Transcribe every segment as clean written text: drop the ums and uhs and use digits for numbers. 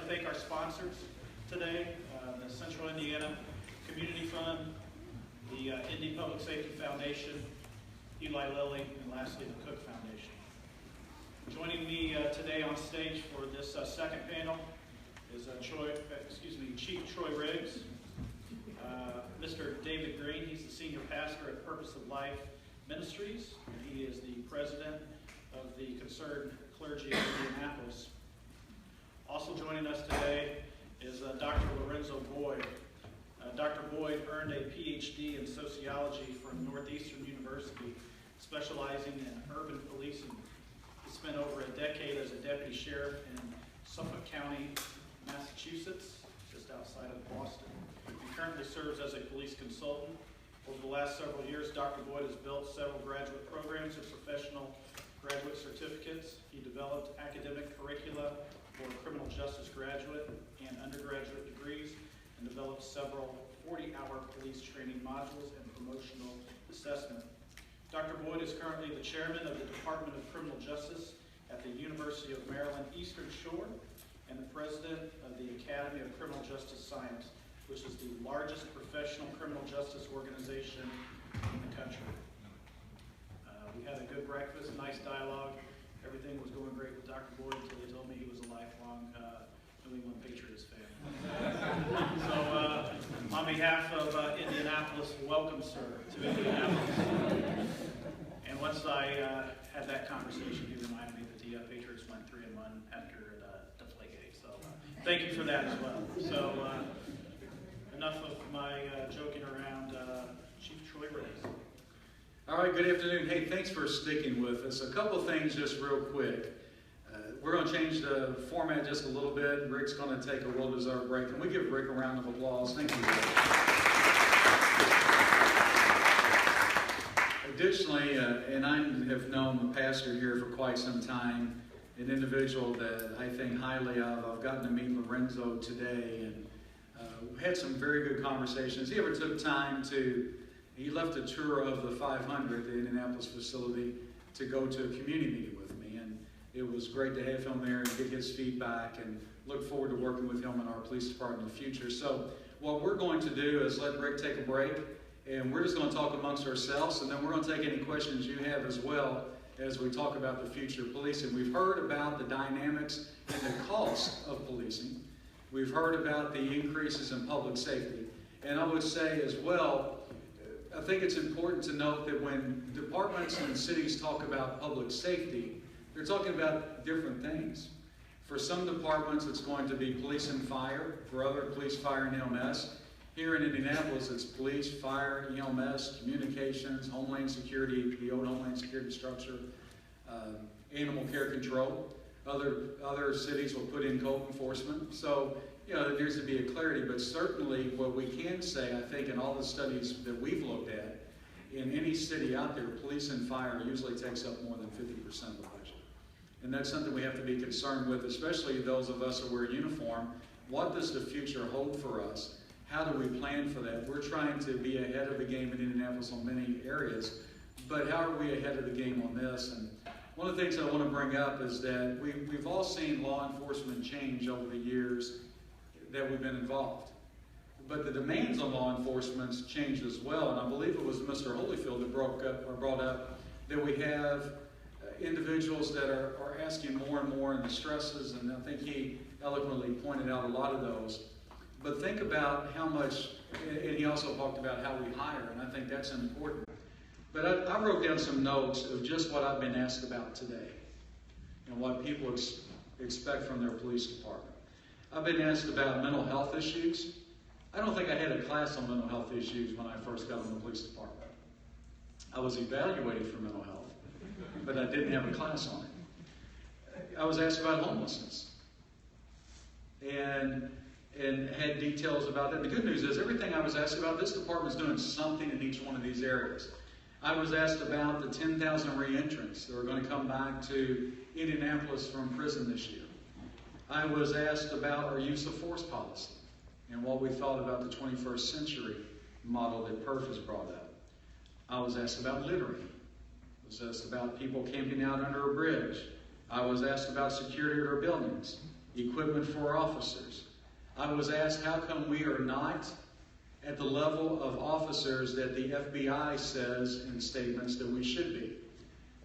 thank our sponsors today, the Central Indiana Community Fund, the Indy Public Safety Foundation, Eli Lilly, and lastly the Cook Foundation. Joining me today on stage for this second panel is Chief Troy Riggs, Mr. David Green. He's the senior pastor at Purpose of Life Ministries, and he is the president of the Concerned Clergy of Indianapolis. Also joining us today is Dr. Lorenzo Boyd. Dr. Boyd earned a PhD in sociology from Northeastern University, specializing in urban policing. He spent over a decade as a deputy sheriff in Suffolk County, Massachusetts, just outside of Boston. He currently serves as a police consultant. Over the last several years, Dr. Boyd has built several graduate programs and professional graduate certificates. He developed academic curricula for criminal justice graduate and undergraduate degrees, and developed several 40-hour police training modules and promotional assessment. Dr. Boyd is currently the chairman of the Department of Criminal Justice at the University of Maryland Eastern Shore and the president of the Academy of Criminal Justice Science, which is the largest professional criminal justice organization in the country. We had a good breakfast, nice dialogue. Everything was going great with Dr. Boyd until he told me he was a lifelong New England Patriots fan. So on behalf of Indianapolis, welcome, sir, to Indianapolis. And once I had that conversation, he reminded me that the Patriots went 3-1 after Deflategate. So thank you for that as well. So enough of my joking around. Chief Troy Riggs. All right, good afternoon. Hey, thanks for sticking with us. A couple things just real quick. We're going to change the format just a little bit. Rick's going to take a well-deserved break. Can we give Rick a round of applause? Thank you, Rick. Additionally, and I have known the pastor here for quite some time, an individual that I think highly of. I've gotten to meet Lorenzo today and had some very good conversations. He ever took time to, he left a tour of the 500, the Indianapolis facility, to go to a community meeting with me. And it was great to have him there and get his feedback, and look forward to working with him in our police department in the future. So what we're going to do is let Rick take a break, and we're just going to talk amongst ourselves, and then we're going to take any questions you have as well as we talk about the future of policing. We've heard about the dynamics and the cost of policing. We've heard about the increases in public safety. And I would say as well, I think it's important to note that when departments and cities talk about public safety, they're talking about different things. For some departments, it's going to be police and fire. For other, police, fire, and EMS. Here in Indianapolis, it's police, fire, EMS, communications, homeland security, the old homeland security structure, animal care control. Other cities will put in code enforcement. So, you know, there needs to be a clarity, but certainly what we can say, I think, in all the studies that we've looked at, in any city out there, police and fire usually takes up more than 50% of the budget. And that's something we have to be concerned with, especially those of us who wear uniform. What does the future hold for us? How do we plan for that? We're trying to be ahead of the game in Indianapolis on many areas, but how are we ahead of the game on this? And one of the things that I want to bring up is that we've all seen law enforcement change over the years that we've been involved. But the demands on law enforcement's changed as well, and I believe it was Mr. Holyfield that brought up that we have individuals that are asking more and more, and the stresses, and I think he eloquently pointed out a lot of those. But think about how much, and he also talked about how we hire, and I think that's important. But I wrote down some notes of just what I've been asked about today and what people expect from their police department. I've been asked about mental health issues. I don't think I had a class on mental health issues when I first got in the police department. I was evaluated for mental health, but I didn't have a class on it. I was asked about homelessness and had details about that. The good news is everything I was asked about, this department is doing something in each one of these areas. I was asked about the 10,000 re-entrants that are going to come back to Indianapolis from prison this year. I was asked about our use of force policy and what we thought about the 21st century model that Perf has brought up. I was asked about littering. I was asked about people camping out under a bridge. I was asked about security at our buildings. equipment for officers. I was asked how come we are not at the level of officers that the FBI says in statements that we should be.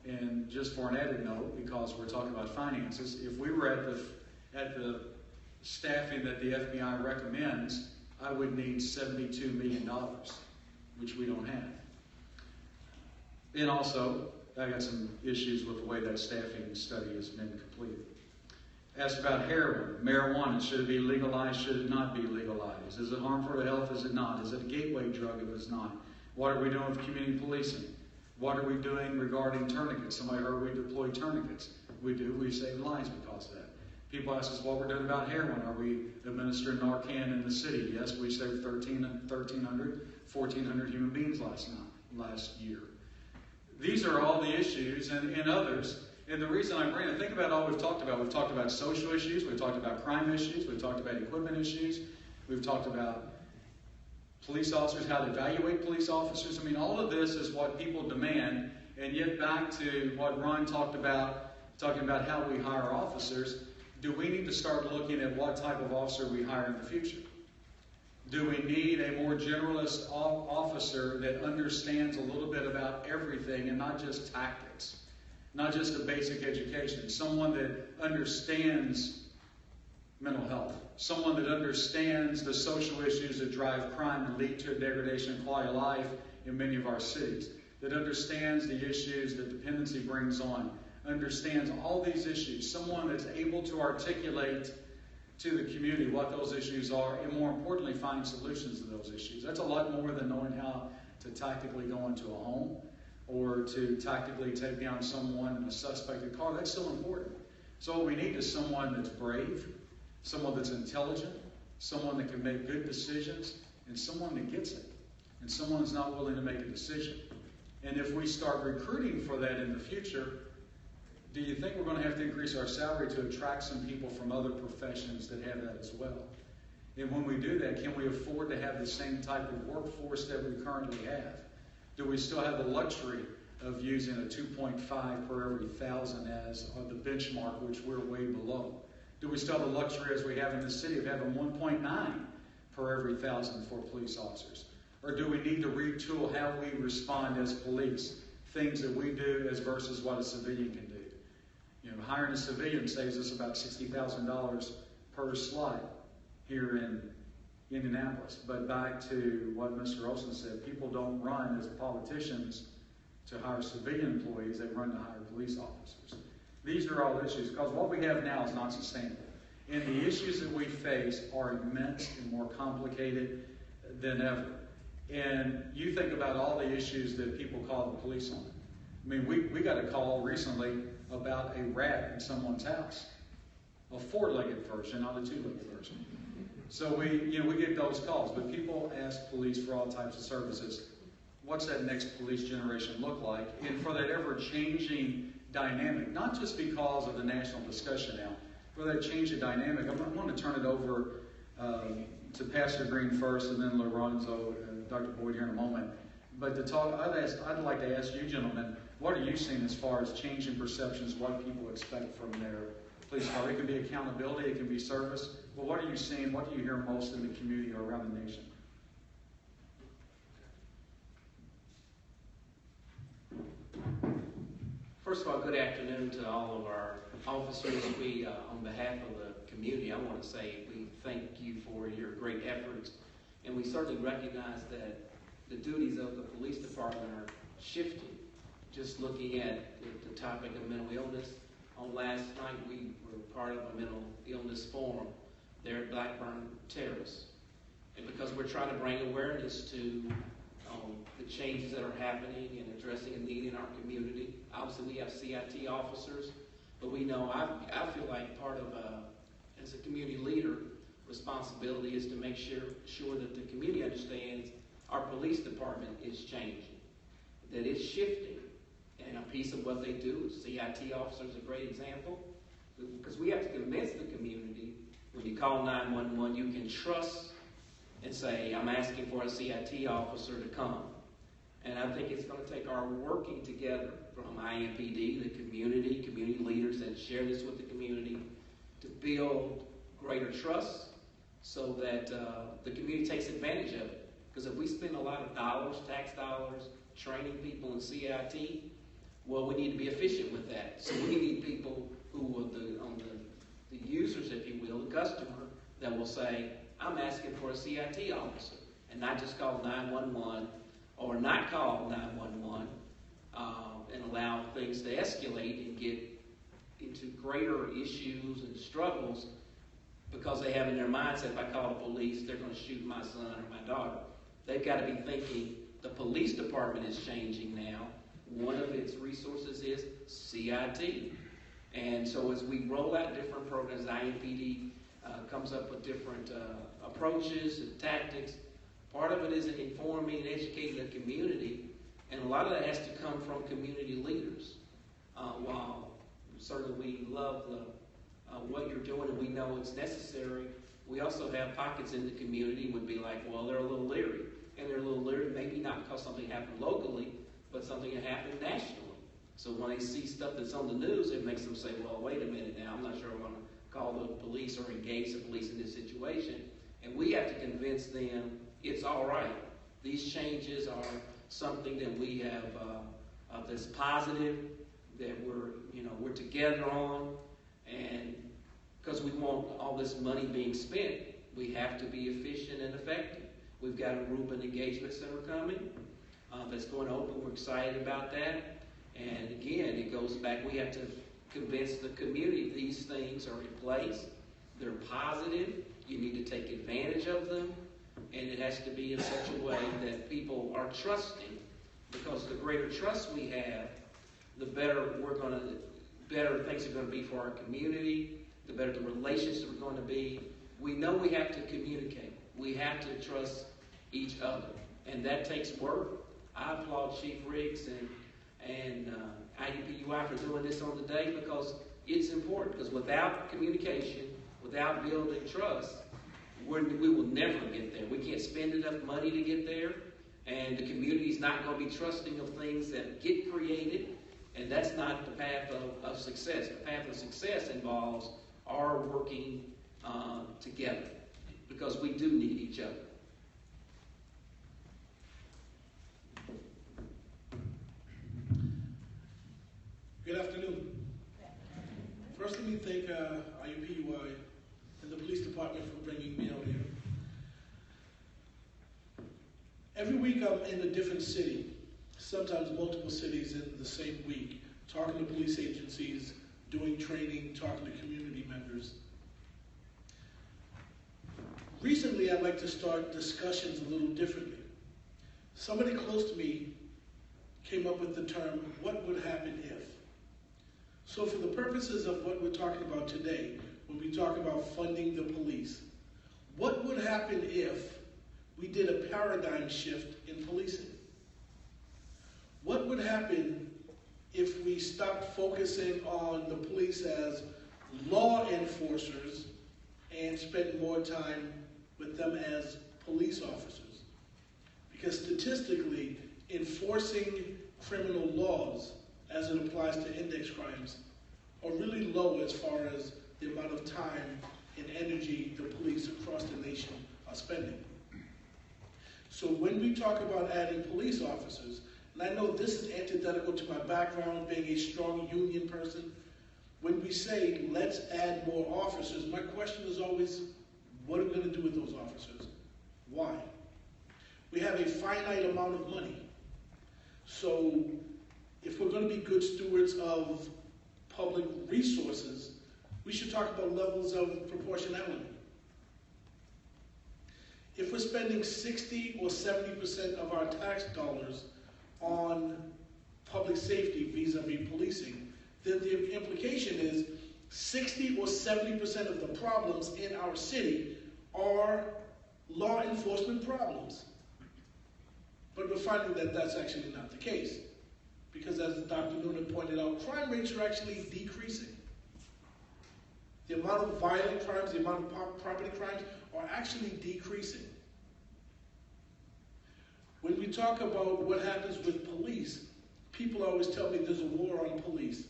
And just for an added note, because we're talking about finances, if we were at the staffing that the FBI recommends, I would need $72 million, which we don't have. And also, I got some issues with the way that staffing study has been completed. Asked about heroin, marijuana, should it be legalized, should it not be legalized? Is it harmful to health, is it not? Is it a gateway drug if it's not? What are we doing with community policing? What are we doing regarding tourniquets? Somebody heard we deploy tourniquets. We do, we save lives because of that. People ask us what we're doing about heroin. Are we administering Narcan in the city? Yes, we saved 1,400 human beings last year. These are all the issues and others. And the reason I bring it, think about all we've talked about. We've talked about social issues. We've talked about crime issues. We've talked about equipment issues. We've talked about police officers, how to evaluate police officers. I mean, all of this is what people demand. And yet back to what Ron talked about, talking about how we hire officers, do we need to start looking at what type of officer we hire in the future? Do we need a more generalist officer that understands a little bit about everything and not just tactics? Not just a basic education. Someone that understands mental health. Someone that understands the social issues that drive crime and lead to a degradation of quality of life in many of our cities. That understands the issues that dependency brings on. Understands all these issues. Someone that's able to articulate to the community what those issues are, and more importantly, find solutions to those issues. That's a lot more than knowing how to tactically go into a home or to tactically take down someone in a suspected car. That's still important. So what we need is someone that's brave, someone that's intelligent, someone that can make good decisions, and someone that gets it, and someone that's not willing to make a decision. And if we start recruiting for that in the future, do you think we're going to have to increase our salary to attract some people from other professions that have that as well? And when we do that, can we afford to have the same type of workforce that we currently have? Do we still have the luxury of using a 2.5 per every 1,000 as the benchmark, which we're way below? Do we still have the luxury, as we have in the city, of having 1.9 per every 1,000 for police officers? Or do we need to retool how we respond as police, things that we do as versus what a civilian can do? You know, hiring a civilian saves us about $60,000 per slot here in Indianapolis. But back to what Mr. Olson said, people don't run as politicians to hire civilian employees, they run to hire police officers. These are all issues, because what we have now is not sustainable. And the issues that we face are immense and more complicated than ever. And you think about all the issues that people call the police on. I mean, we got a call recently about a rat in someone's house. A four-legged version, not a two-legged version. So we get those calls, but people ask police for all types of services. What's that next police generation look like? And for that ever-changing dynamic, not just because of the national discussion now, for that change of dynamic, I'm going to turn it over to Pastor Green first, and then Lorenzo and Dr. Boyd here in a moment. But to talk, I'd like to ask you gentlemen, what are you seeing as far as changing perceptions, what people expect from their police power? It can be accountability, it can be service. But what are you seeing? What do you hear most in the community or around the nation? First of all, good afternoon to all of our officers. We, on behalf of the community, I want to say we thank you for your great efforts. And we certainly recognize that the duties of the police department are shifting. Just looking at the topic of mental illness, on last night we were part of a mental illness forum there at Blackburn Terrace. And because we're trying to bring awareness to the changes that are happening and addressing a need in our community. Obviously we have CIT officers, but we know, I feel like part of, as a community leader, responsibility is to make sure that the community understands our police department is changing, that it's shifting. And a piece of what they do, CIT officer is a great example, because we have to convince the community, when you call 911, you can trust and say, I'm asking for a CIT officer to come. And I think it's going to take our working together from IMPD, the community leaders that share this with the community, build greater trust so that the community takes advantage of it. Because if we spend a lot of dollars, tax dollars, training people in CIT, well, we need to be efficient with that. So we need people who are the users, if you will, the customer, that will say, I'm asking for a CIT officer, and not just call 911 or not call 911 and allow things to escalate and get into greater issues and struggles because they have in their mindset, if I call the police, they're going to shoot my son or my daughter. They've got to be thinking the police department is changing now. One of its resources is CIT. And so as we roll out different programs, IMPD comes up with different approaches and tactics. Part of it is in informing and educating the community, and a lot of that has to come from community leaders. While certainly we love what you're doing and we know it's necessary, we also have pockets in the community would be like, well, they're a little leery. And they're a little leery, maybe not because something happened locally, but something that happened nationally. So when they see stuff that's on the news, it makes them say, well, wait a minute now, I'm not sure I want to call the police or engage the police in this situation. And we have to convince them it's all right. These changes are something that we have that's positive, that we're together on, and because we want all this money being spent, we have to be efficient and effective. We've got a Reuben Engagement Center coming that's going to open. We're excited about that. And again, it goes back, we have to convince the community these things are in place. They're positive. You need to take advantage of them. And it has to be in such a way that people are trusting. Because the greater trust we have, the better things are going to be for our community, the better the relationships are going to be. We know we have to communicate. We have to trust each other. And that takes work. I applaud Chief Riggs and IUPUI for doing this on the day because it's important. Because without communication, without building trust, we will never get there. We can't spend enough money to get there. And the community is not going to be trusting of things that get created. And that's not the path of success. The path of success involves our working together because we do need each other. Good afternoon. First, let me thank IUPUI and the police department for bringing me out here. Every week I'm in a different city, sometimes multiple cities in the same week, talking to police agencies, doing training, talking to community members. Recently, I'd like to start discussions a little differently. Somebody close to me came up with the term, what would happen if? So for the purposes of what we're talking about today, when we talk about funding the police, what would happen if we did a paradigm shift in policing? What would happen if we stopped focusing on the police as law enforcers and spent more time with them as police officers? Because statistically, enforcing criminal laws as it applies to index crimes are really low as far as the amount of time and energy the police across the nation are spending. So when we talk about adding police officers, and I know this is antithetical to my background, being a strong union person, when we say let's add more officers, my question is always, what are we going to do with those officers? Why? We have a finite amount of money. So if we're going to be good stewards of public resources, we should talk about levels of proportionality. If we're spending 60 or 70% of our tax dollars on public safety vis-a-vis policing, then the implication is 60 or 70% of the problems in our city are law enforcement problems. But we're finding that that's actually not the case. Because as Dr. Noonan pointed out, crime rates are actually decreasing. The amount of violent crimes, the amount of property crimes are actually decreasing. When we talk about what happens with police, people always tell me there's a war on police.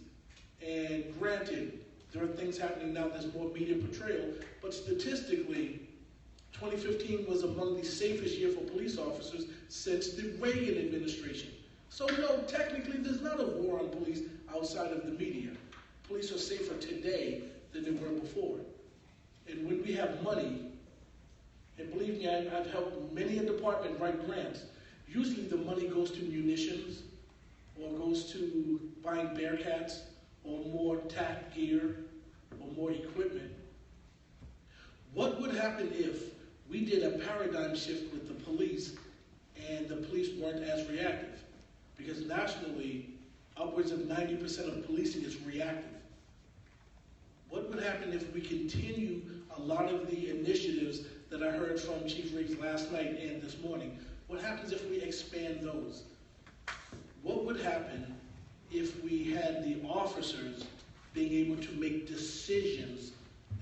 And granted, There are things happening now, there's more media portrayal, but statistically, 2015 was among the safest year for police officers since the Reagan administration. So no, technically there's not a war on police outside of the media. Police are safer today than they were before. And when we have money, and believe me, I've helped many a department write grants. Usually the money goes to munitions, or goes to buying Bearcats, or more TAC gear, or more equipment. What would happen if we did a paradigm shift with the police and the police weren't as reactive? Because nationally, upwards of 90% of policing is reactive. What would happen if we continue a lot of the initiatives that I heard from Chief Riggs last night and this morning? What happens if we expand those? What would happen if we had the officers being able to make decisions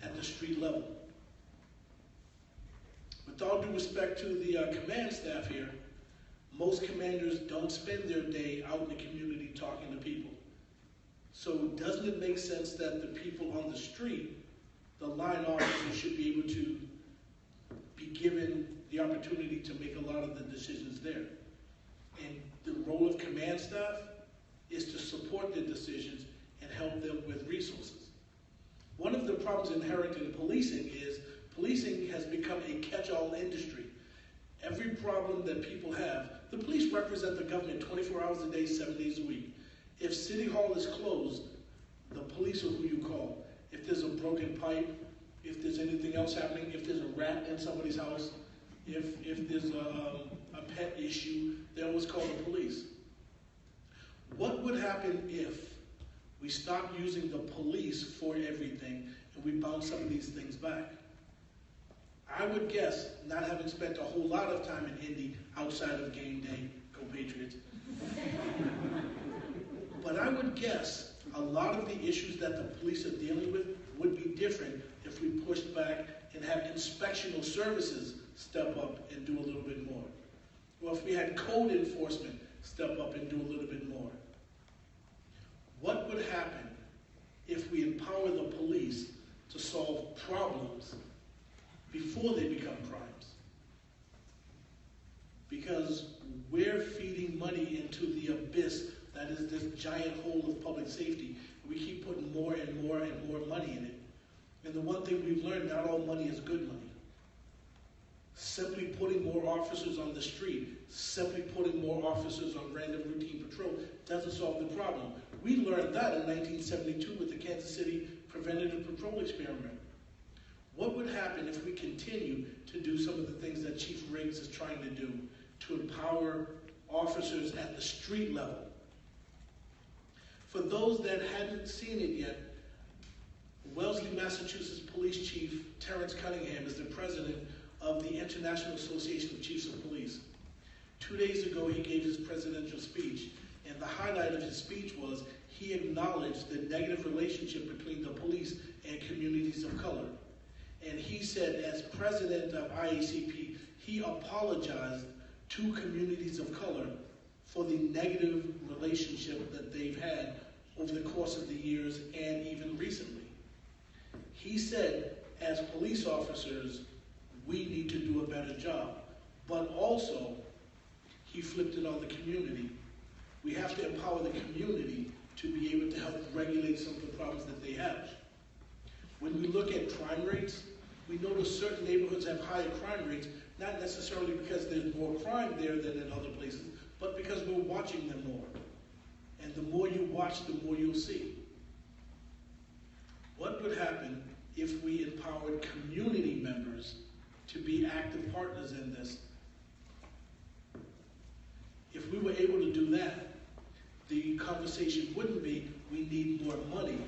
at the street level? With all due respect to the command staff here, most commanders don't spend their day out in the community talking to people. So doesn't it make sense that the people on the street, the line officers, should be able to be given the opportunity to make a lot of the decisions there? And the role of command staff is to support the decisions and help them with resources. One of the problems inherent in policing is policing has become a catch-all industry. Every problem that people have, the police represent the government 24 hours a day, 7 days a week. If City Hall is closed, the police are who you call. If there's a broken pipe, if there's anything else happening, if there's a rat in somebody's house, if there's a pet issue, they always call the police. What would happen if we stopped using the police for everything and we bounce some of these things back? I would guess, not having spent a whole lot of time in Indy outside of game day, go Patriots, but I would guess a lot of the issues that the police are dealing with would be different if we pushed back and had inspectional services step up and do a little bit more. Or if we had code enforcement step up and do a little bit more. What would happen if we empower the police to solve problems before they become crimes? Because we're feeding money into the abyss that is this giant hole of public safety. We keep putting more and more and more money in it. And the one thing we've learned, not all money is good money. Simply putting more officers on the street, simply putting more officers on random routine patrol doesn't solve the problem. We learned that in 1972 with the Kansas City Preventative Patrol Experiment. What would happen if we continue to do some of the things that Chief Riggs is trying to do to empower officers at the street level? For those that hadn't seen it yet, Wellesley, Massachusetts Police Chief Terrence Cunningham is the president of the International Association of Chiefs of Police. 2 days ago, he gave his presidential speech, and the highlight of his speech was he acknowledged the negative relationship between the police and communities of color. And he said, as president of IACP, he apologized to communities of color for the negative relationship that they've had over the course of the years and even recently. He said, as police officers, we need to do a better job. But also, he flipped it on the community. We have to empower the community to be able to help regulate some of the problems that they have. When we look at crime rates, we notice certain neighborhoods have higher crime rates, not necessarily because there's more crime there than in other places, but because we're watching them more. And the more you watch, the more you'll see. What would happen if we empowered community members to be active partners in this? If we were able to do that, the conversation wouldn't be, we need more money.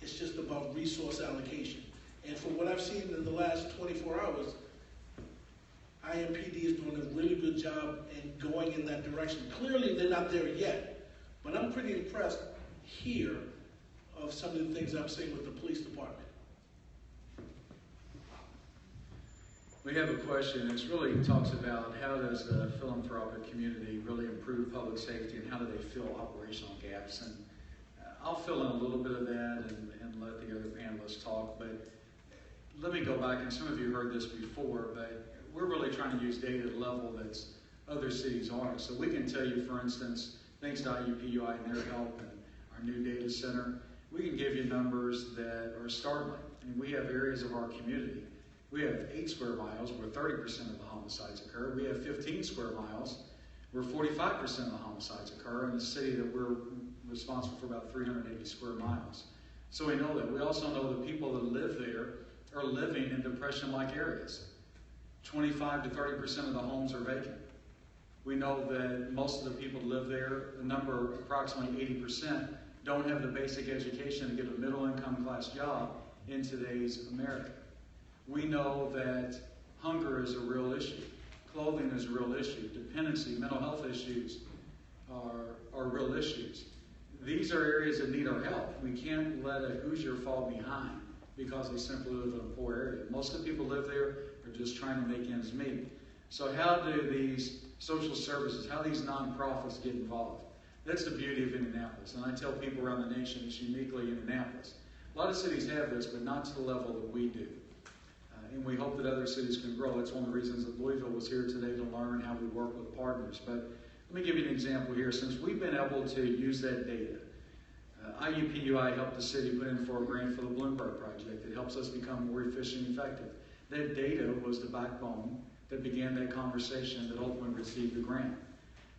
It's just about resource allocation. And from what I've seen in the last 24 hours, IMPD is doing a really good job in going in that direction. Clearly, they're not there yet, but I'm pretty impressed here of some of the things I'm seeing with the police department. We have a question. It really talks about how does the philanthropic community really improve public safety and how do they fill operational gaps. And I'll fill in a little bit of that and let the other panelists talk, but let me go back, and some of you heard this before, but we're really trying to use data at a level that's other cities aren't. So we can tell you, for instance, thanks to IUPUI and their help and our new data center, we can give you numbers that are startling. I mean, we have areas of our community. We have 8 square miles where 30% of the homicides occur. We have 15 square miles where 45% of the homicides occur in a city that we're responsible for about 380 square miles. So we know that. We also know that people that live there are living in depression-like areas. 25 to 30% of the homes are vacant. We know that most of the people that live there, the number, approximately 80%, don't have the basic education to get a middle-income class job in today's America. We know that hunger is a real issue. Clothing is a real issue. Dependency, mental health issues are real issues. These are areas that need our help. We can't let a Hoosier fall behind because they simply live in a poor area. Most of the people live there are just trying to make ends meet. So how do these social services, how these nonprofits get involved? That's the beauty of Indianapolis. And I tell people around the nation it's uniquely Indianapolis. A lot of cities have this, but not to the level that we do. And we hope that other cities can grow. That's one of the reasons that Louisville was here today, to learn how we work with partners. But let me give you an example here. Since we've been able to use that data, IUPUI helped the city put in for a grant for the Bloomberg Project. It helps us become more efficient and effective. That data was the backbone that began that conversation that ultimately received the grant.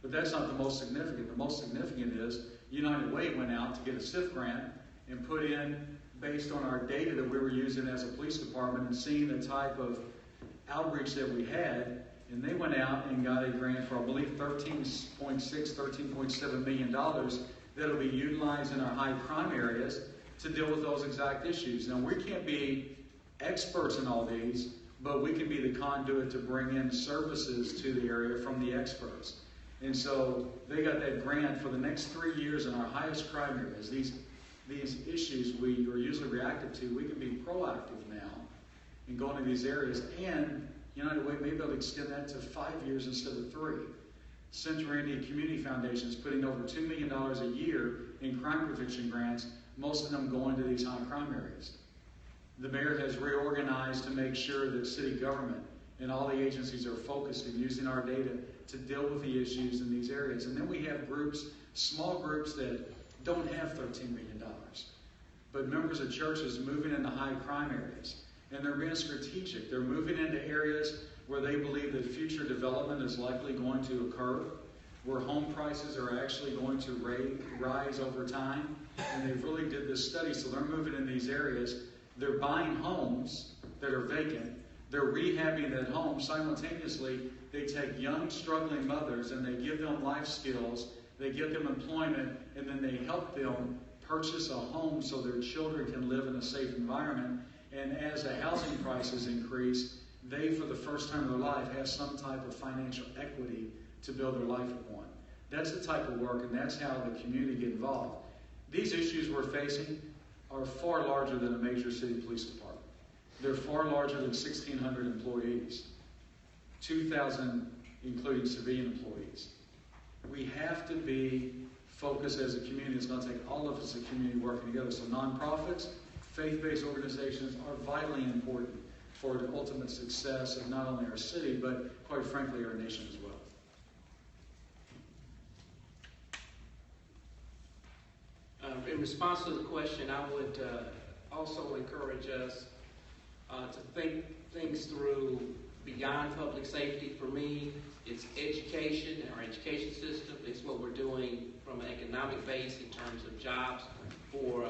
But that's not the most significant. The most significant is United Way went out to get a SIF grant and put in, based on our data that we were using as a police department and seeing the type of outreach that we had, and they went out and got a grant for, I believe, $13.7 million that'll be utilized in our high crime areas to deal with those exact issues. Now, we can't be experts in all these, but we can be the conduit to bring in services to the area from the experts. And so they got that grant for the next 3 years in our highest crime areas. These issues we are usually reactive to, we can be proactive now and go into these areas. And United Way may be able to extend that to 5 years instead of 3. Central Indiana Community Foundation is putting over $2 million a year in crime prevention grants, most of them going to these high crime areas. The mayor has reorganized to make sure that city government and all the agencies are focused in using our data to deal with the issues in these areas. And then we have groups, small groups that don't have $13 million, but members of churches moving into high crime areas. And they're being strategic. They're moving into areas where they believe that future development is likely going to occur, where home prices are actually going to rise over time. And they've really did this study, so they're moving in these areas. They're buying homes that are vacant. They're rehabbing that home. Simultaneously, they take young, struggling mothers and they give them life skills, they give them employment, and then they help them purchase a home so their children can live in a safe environment. And as the housing prices increase, they, for the first time in their life, have some type of financial equity to build their life upon. That's the type of work, and that's how the community get involved. These issues we're facing are far larger than a major city police department. They're far larger than 1,600 employees, 2,000 including civilian employees. We have to be focused as a community. It's going to take all of us as a community working together. So nonprofits, faith-based organizations are vitally important for the ultimate success of not only our city, but quite frankly, our nation as well. In response to the question, I would also encourage us to think things through beyond public safety. For me, it's education, our education system. It's what we're doing from an economic base in terms of jobs for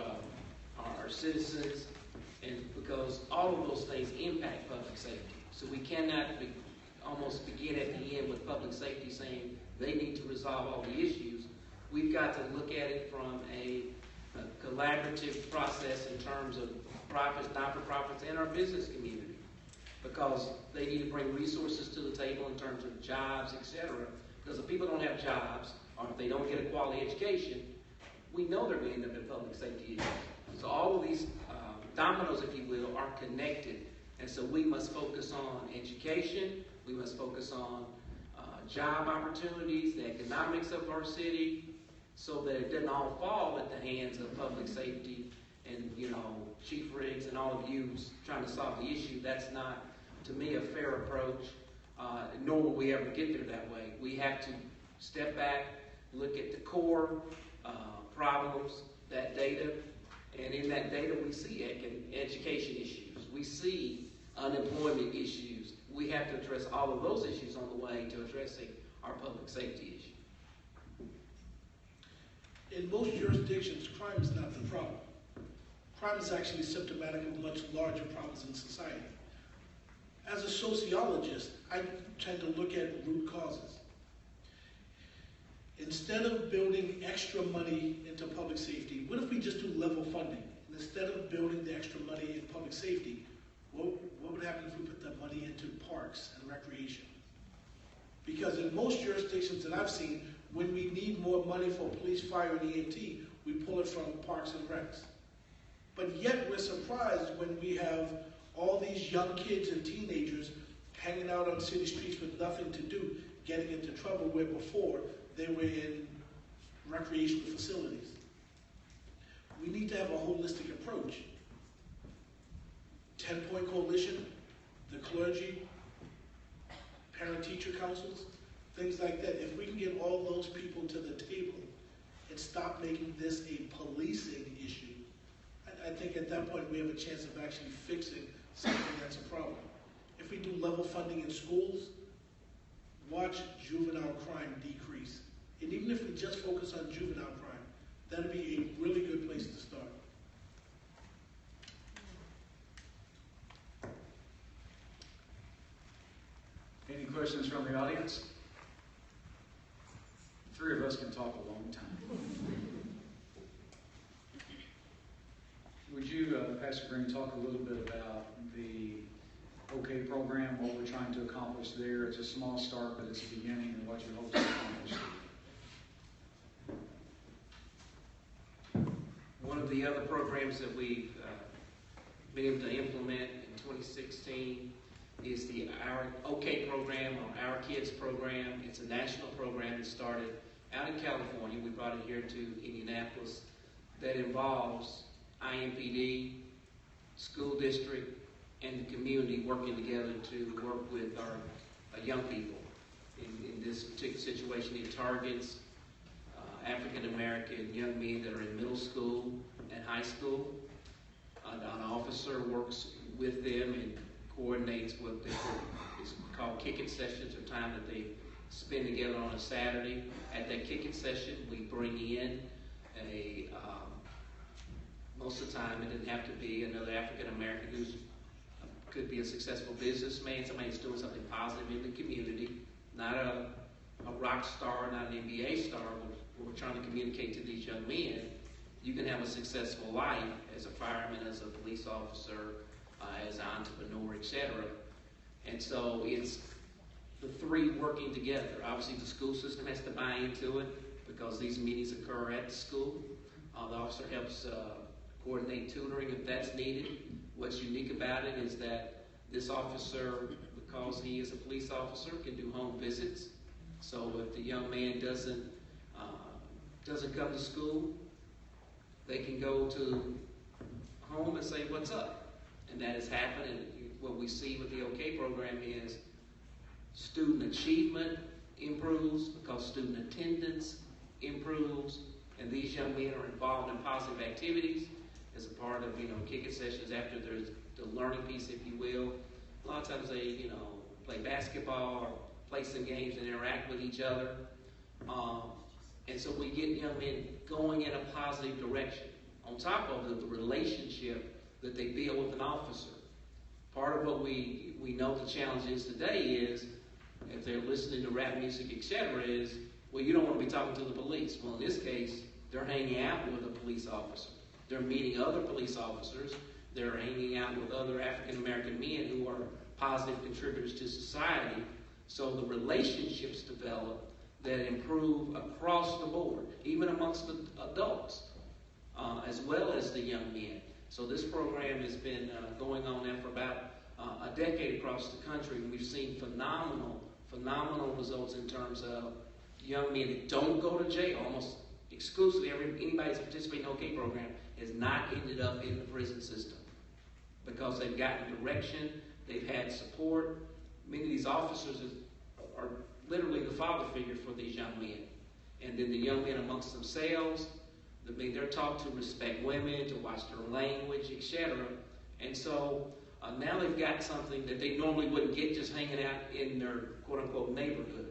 our citizens, and because all of those things impact public safety. So we cannot almost begin at the end with public safety saying they need to resolve all the issues. We've got to look at it from a collaborative process in terms of profits, not-for-profits, and our business community, because they need to bring resources to the table in terms of jobs, etc. Because if people don't have jobs, or if they don't get a quality education, we know they're going to end up in public safety issues. So all of these dominoes, if you will, are connected. And so we must focus on education, we must focus on job opportunities, the economics of our city, so that it doesn't all fall at the hands of public safety and, Chief Riggs and all of you trying to solve the issue. That's not, to me, a fair approach, nor will we ever get there that way. We have to step back, look at the core problems, that data, and in that data we see education issues. We see unemployment issues. We have to address all of those issues on the way to addressing our public safety issue. In most jurisdictions, crime is not the problem. Crime is actually symptomatic of much larger problems in society. As a sociologist, I tend to look at root causes. Instead of building extra money into public safety, what if we just do level funding? And instead of building the extra money in public safety, what would happen if we put that money into parks and recreation? Because in most jurisdictions that I've seen, when we need more money for police, fire, and EMT, we pull it from parks and recs. But yet we're surprised when we have all these young kids and teenagers hanging out on city streets with nothing to do, getting into trouble where before they were in recreational facilities. We need to have a holistic approach. 10-point coalition, the clergy, parent-teacher councils, things like that. If we can get all those people to the table and stop making this a policing issue, I think at that point we have a chance of actually fixing something that's a problem. If we do level funding in schools, watch juvenile crime decrease. And even if we just focus on juvenile crime, that'd be a really good place to start. Any questions from the audience? Three of us can talk a long time. Would you, Pastor Green, talk a little bit about the OK program, what we're trying to accomplish there? It's a small start, but it's a beginning, and what you hope to accomplish. One of the other programs that we've been able to implement in 2016 is our OK program, or Our Kids program. It's a national program that started out in California. We brought it here to Indianapolis, that involves IMPD, school district, and the community working together to work with our young people. In this particular situation, it targets African American young men that are in middle school and high school. An officer works with them and coordinates what is called kick-it sessions, or time that they spend together on a Saturday. At that kick-it session, we bring in most of the time, it didn't have to be another African American who could be a successful businessman, somebody who's doing something positive in the community, not a rock star, not an NBA star. We're trying to communicate to these young men, you can have a successful life as a fireman, as a police officer, as an entrepreneur, etc. And so it's the three working together. Obviously, the school system has to buy into it because these meetings occur at the school. The officer helps coordinate tutoring if that's needed. What's unique about it is that this officer, because he is a police officer, can do home visits. So if the young man doesn't come to school, they can go to home and say, "What's up?" And that has happened. And what we see with the OK program is student achievement improves because student attendance improves, and these young men are involved in positive activities as a part of, kick-it sessions after there's the learning piece, if you will. A lot of times they, play basketball or play some games and interact with each other. And so we get young men going in a positive direction on top of the relationship that they build with an officer. Part of what we know the challenge is today is, if they're listening to rap music, etc., is, well, you don't want to be talking to the police. Well, in this case, they're hanging out with a police officer. They're meeting other police officers. They're hanging out with other African American men who are positive contributors to society. So the relationships develop that improve across the board, even amongst the adults, as well as the young men. So this program has been going on now for about a decade across the country, and we've seen phenomenal results in terms of young men that don't go to jail. Almost, exclusively anybody that's participating in the OK program has not ended up in the prison system because they've gotten direction, they've had support. Many of these officers are literally the father figure for these young men. And then the young men amongst themselves, they're taught to respect women, to watch their language, etc. And so now they've got something that they normally wouldn't get just hanging out in their quote-unquote neighborhood.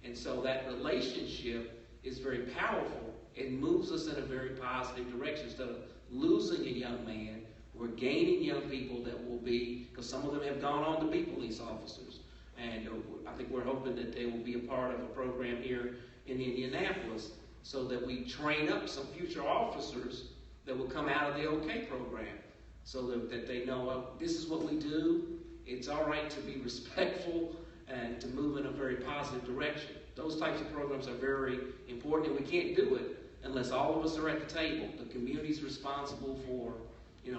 And so that relationship is very powerful. It moves us in a very positive direction. Instead of losing a young man, we're gaining young people that will be, because some of them have gone on to be police officers. And I think we're hoping that they will be a part of a program here in Indianapolis so that we train up some future officers that will come out of the OK program so that they know, well, this is what we do. It's all right to be respectful and to move in a very positive direction. Those types of programs are very important, and we can't do it unless all of us are at the table. The community's responsible for,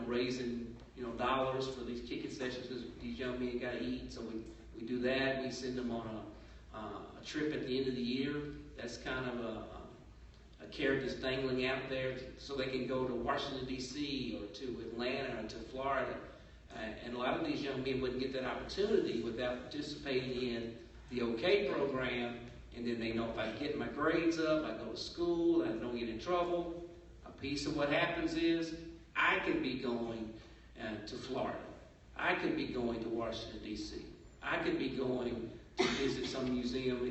raising, dollars for these kicking sessions because these young men got to eat. So we do that. We send them on a trip at the end of the year. That's kind of a carrot that's dangling out there so they can go to Washington, D.C. or to Atlanta or to Florida. And a lot of these young men wouldn't get that opportunity without participating in the OK program. And then they know if I get my grades up, I go to school, I don't get in trouble. A piece of what happens is I could be going to Florida. I could be going to Washington, D.C. I could be going to visit some museum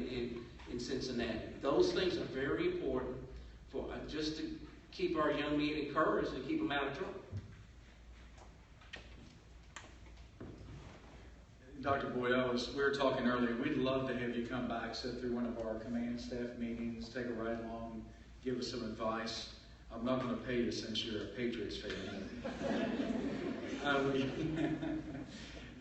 in Cincinnati. Those things are very important for just to keep our young men encouraged and keep them out of trouble. Dr. Boyle, we were talking earlier, we'd love to have you come back, sit through one of our command staff meetings, take a ride along, give us some advice. I'm not going to pay you since you're a Patriots fan.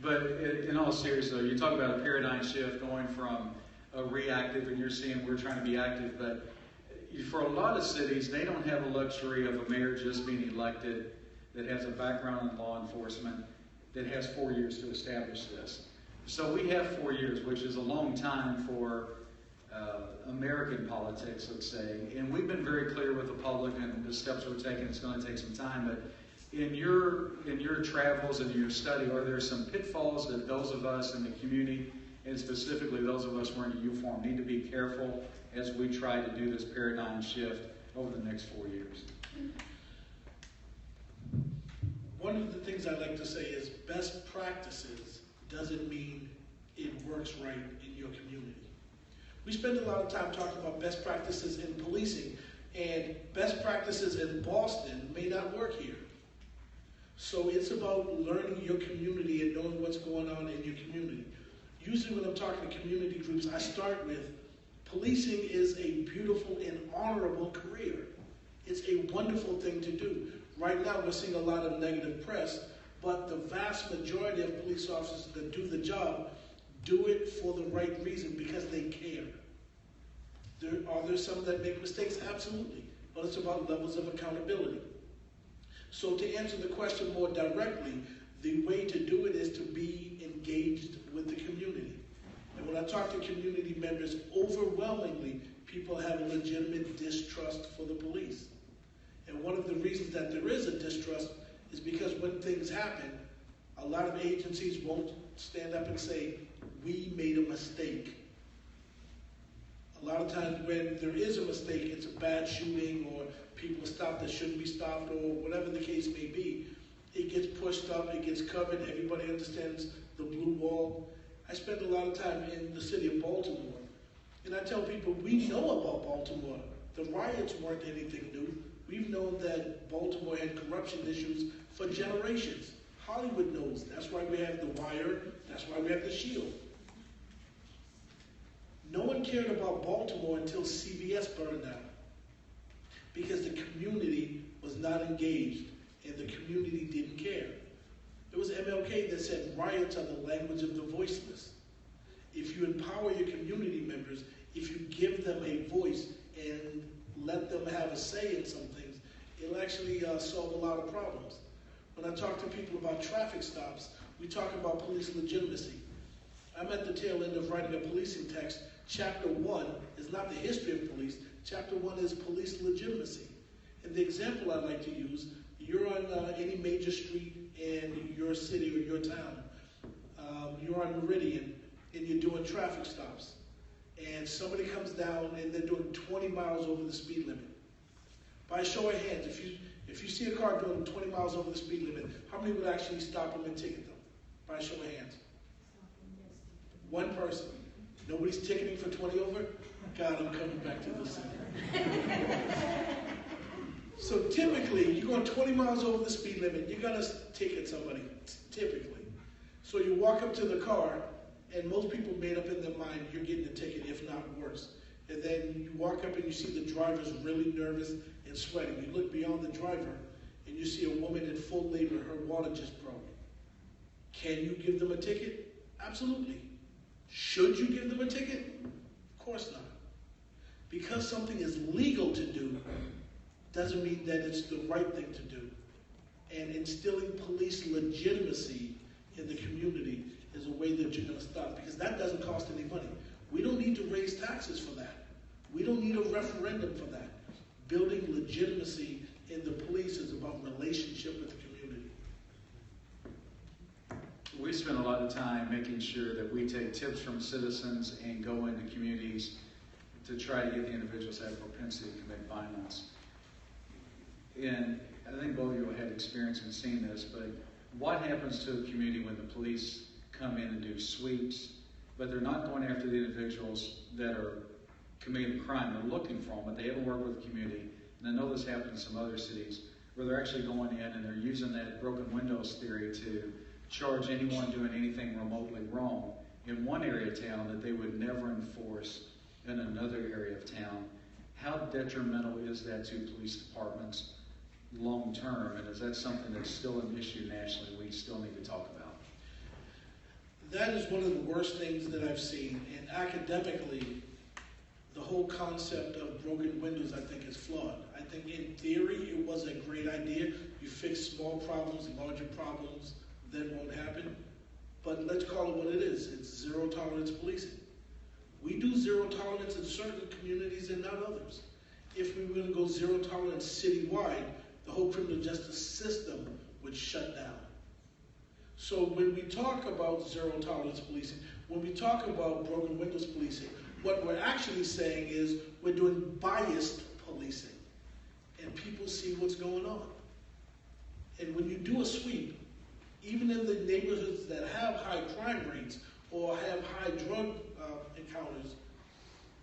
But in all seriousness, though, you talk about a paradigm shift going from a reactive, and you're seeing we're trying to be active, but for a lot of cities, they don't have the luxury of a mayor just being elected that has a background in law enforcement that has 4 years to establish this. So we have 4 years, which is a long time for American politics, let's say. And we've been very clear with the public and the steps we're taking. It's going to take some time. But in your travels and your study, are there some pitfalls that those of us in the community, and specifically those of us wearing a uniform, need to be careful as we try to do this paradigm shift over the next 4 years? One of the things I like to say is best practices doesn't mean it works right in your community. We spend a lot of time talking about best practices in policing, and best practices in Boston may not work here. So it's about learning your community and knowing what's going on in your community. Usually when I'm talking to community groups, I start with policing is a beautiful and honorable career. It's a wonderful thing to do. Right now we're seeing a lot of negative press, but the vast majority of police officers that do the job do it for the right reason because they care. Are there some that make mistakes? Absolutely. But it's about levels of accountability. So to answer the question more directly, the way to do it is to be engaged with the community. And when I talk to community members, overwhelmingly, people have a legitimate distrust for the police. And one of the reasons that there is a distrust is because when things happen, a lot of agencies won't stand up and say, we made a mistake. A lot of times when there is a mistake, it's a bad shooting or people are stopped that shouldn't be stopped or whatever the case may be. It gets pushed up, it gets covered, everybody understands the blue wall. I spend a lot of time in the city of Baltimore, and I tell people, we know about Baltimore. The riots weren't anything new. We've known that Baltimore had corruption issues for generations. Hollywood knows. That's why we have The Wire. That's why we have The Shield. No one cared about Baltimore until CBS burned down because the community was not engaged and the community didn't care. It was MLK that said riots are the language of the voiceless. If you empower your community members, if you give them a voice and let them have a say in some things, it'll actually solve a lot of problems. When I talk to people about traffic stops, we talk about police legitimacy. I'm at the tail end of writing a policing text. Chapter 1 is not the history of police. Chapter 1 is police legitimacy. And the example I like to use, you're on any major street in your city or your town. You're on Meridian and you're doing traffic stops. And somebody comes down and they're doing 20 miles over the speed limit. By a show of hands, if you see a car doing 20 miles over the speed limit, how many would actually stop them and ticket them? By a show of hands. One person. Nobody's ticketing for 20 over? God, I'm coming back to this. So typically, you're going 20 miles over the speed limit, you're going to ticket somebody, typically. So you walk up to the car, and most people made up in their mind, you're getting a ticket, if not worse. And then you walk up and you see the driver's really nervous and sweating. You look beyond the driver, and you see a woman in full labor, her water just broke. Can you give them a ticket? Absolutely. Should you give them a ticket? Of course not. Because something is legal to do doesn't mean that it's the right thing to do. And instilling police legitimacy in the community is a way that you're going to stop, because that doesn't cost any money. We don't need to raise taxes for that. We don't need a referendum for that. Building legitimacy in the police is about relationship with the community. We spend a lot of time making sure that we take tips from citizens and go into communities to try to get the individuals that have propensity to commit violence. And I think both of you had experience in seeing this, but what happens to a community when the police come in and do sweeps, but they're not going after the individuals that are committing crime? They're looking for them, but they haven't worked with the community. And I know this happens in some other cities where they're actually going in and they're using that broken windows theory to charge anyone doing anything remotely wrong in one area of town that they would never enforce in another area of town. How detrimental is that to police departments long term, and is that something that's still an issue nationally we still need to talk about? That is one of the worst things that I've seen, and academically, the whole concept of broken windows, I think, is flawed. I think in theory, it was a great idea. You fix small problems, larger problems then won't happen. But let's call it what it is. It's zero tolerance policing. We do zero tolerance in certain communities and not others. If we were going to go zero tolerance citywide, the whole criminal justice system would shut down. So when we talk about zero tolerance policing, when we talk about broken windows policing, what we're actually saying is we're doing biased policing. And people see what's going on. And when you do a sweep, even in the neighborhoods that have high crime rates or have high drug encounters,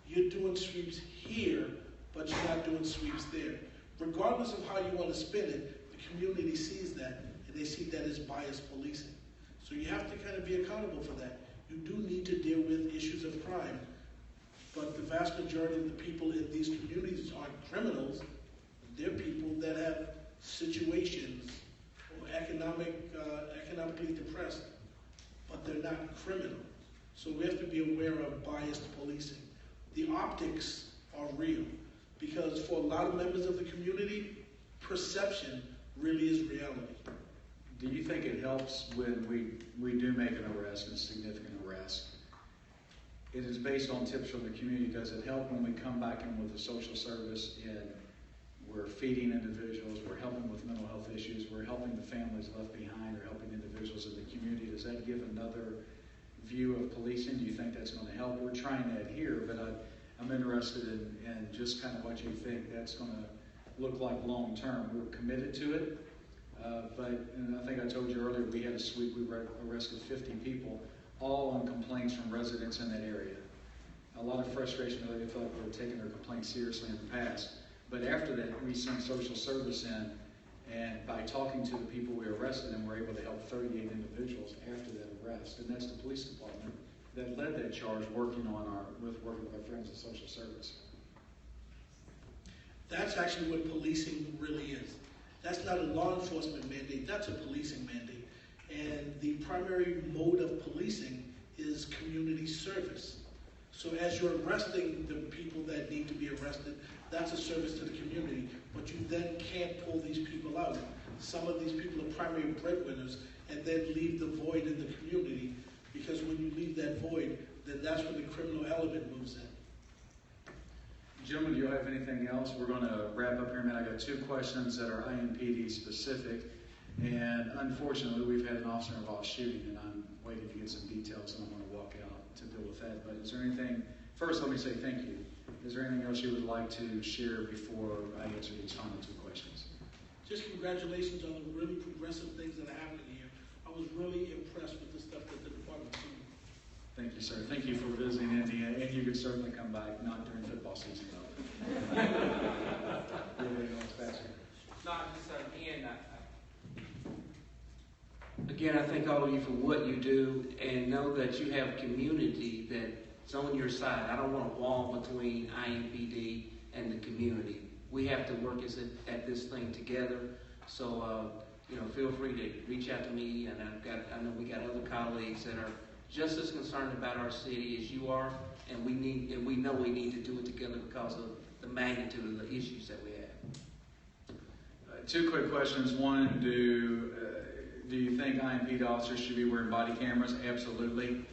you're doing sweeps here, but you're not doing sweeps there. Regardless of how you want to spin it, the community sees that, and they see that as biased policing. So you have to kind of be accountable for that. You do need to deal with issues of crime, but the vast majority of the people in these communities aren't criminals. They're people that have situations or economically depressed, but they're not criminal. So we have to be aware of biased policing. The optics are real, because for a lot of members of the community, perception really is reality. Do you think it helps when we do make an arrest, a significant arrest? It is based on tips from the community. Does it help when we come back in with the social service and we're feeding individuals, we're helping with mental health issues, we're helping the families left behind, or helping individuals in the community? Does that give another view of policing? Do you think that's going to help? We're trying that here, but I'm interested in just kind of what you think that's going to look like long term. We're committed to it, and I think I told you earlier, we had a sweep, we arrested 50 people, all on complaints from residents in that area. A lot of frustration, they felt like they were taking their complaints seriously in the past. But after that, we sent social service in, and by talking to the people we arrested, and we're able to help 38 individuals after that arrest. And that's the police department that led that charge, working with our friends in social service. That's actually what policing really is. That's not a law enforcement mandate, that's a policing mandate. And the primary mode of policing is community service. So as you're arresting the people that need to be arrested, that's a service to the community, but you then can't pull these people out. Some of these people are primary breadwinners and then leave the void in the community, because when you leave that void, then that's when the criminal element moves in. Gentlemen, do you have any else, we're going to wrap up here in a minute. I got 2 questions that are IMPD specific. And unfortunately, we've had an officer involved shooting, and I'm waiting to get some details, and I'm going to walk out to deal with that. But is there anything, first let me say thank you. Is there anything else you would like to share before I answer these final 2 questions? Just congratulations on the really progressive things that are happening here. I was really impressed with the stuff that the department's doing. Thank you, sir. Thank you for visiting India, and you could certainly come back, not during football season, though. Anything else, Pastor? No, just again, I thank all of you for what you do, and know that you have community that's on your side. I don't want a wall between IMPD and the community. We have to work at this thing together. So, feel free to reach out to me, and I know we got other colleagues that are just as concerned about our city as you are, and we know we need to do it together because of the magnitude of the issues that we have. 2 quick questions. One, do you think IMPD officers should be wearing body cameras? Absolutely.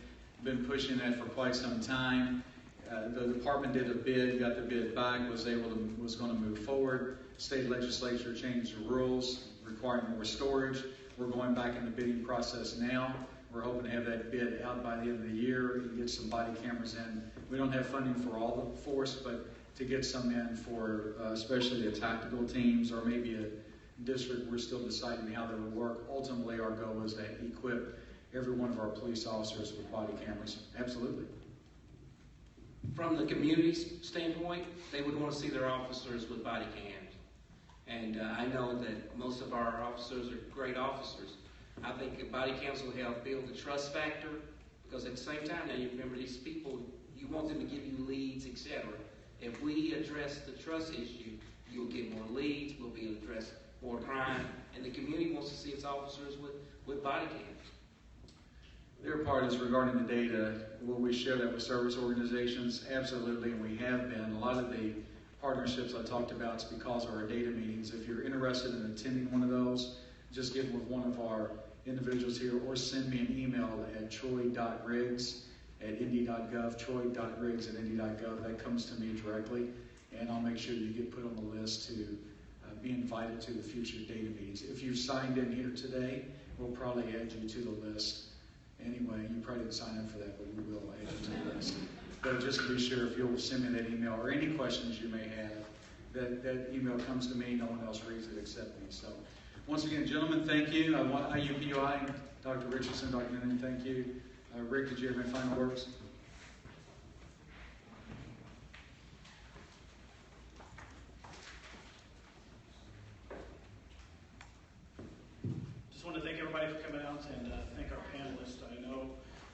Been pushing that for quite some time. The department did a bid, got the bid back, was going to move forward. State legislature changed the rules, requiring more storage. We're going back in the bidding process now. We're hoping to have that bid out by the end of the year and get some body cameras in. We don't have funding for all the force, but to get some in for especially the tactical teams or maybe a district, we're still deciding how that would work. Ultimately, our goal is to equip every one of our police officers with body cameras. Absolutely. From the community's standpoint, they would want to see their officers with body cams. And I know that most of our officers are great officers. I think body cams will help build the trust factor, because at the same time, now you remember these people, you want them to give you leads, etc. If we address the trust issue, you'll get more leads, we'll be able to address more crime, and the community wants to see its officers with body cams. Their part is regarding the data. Will we share that with service organizations? Absolutely, and we have been. A lot of the partnerships I talked about is because of our data meetings. If you're interested in attending one of those, just get with one of our individuals here or send me an email at troy.riggs@indy.gov, troy.riggs@indy.gov. That comes to me directly, and I'll make sure you get put on the list to be invited to the future data meetings. If you've signed in here today, we'll probably add you to the list. Anyway, you probably didn't sign up for that, but we will add you to the list. But just to be sure, if you'll send me that email or any questions you may have, that email comes to me. No one else reads it except me. So, once again, gentlemen, thank you. I want IUPUI, Dr. Richardson, Dr. Noonan, thank you. Rick, did you have any final words?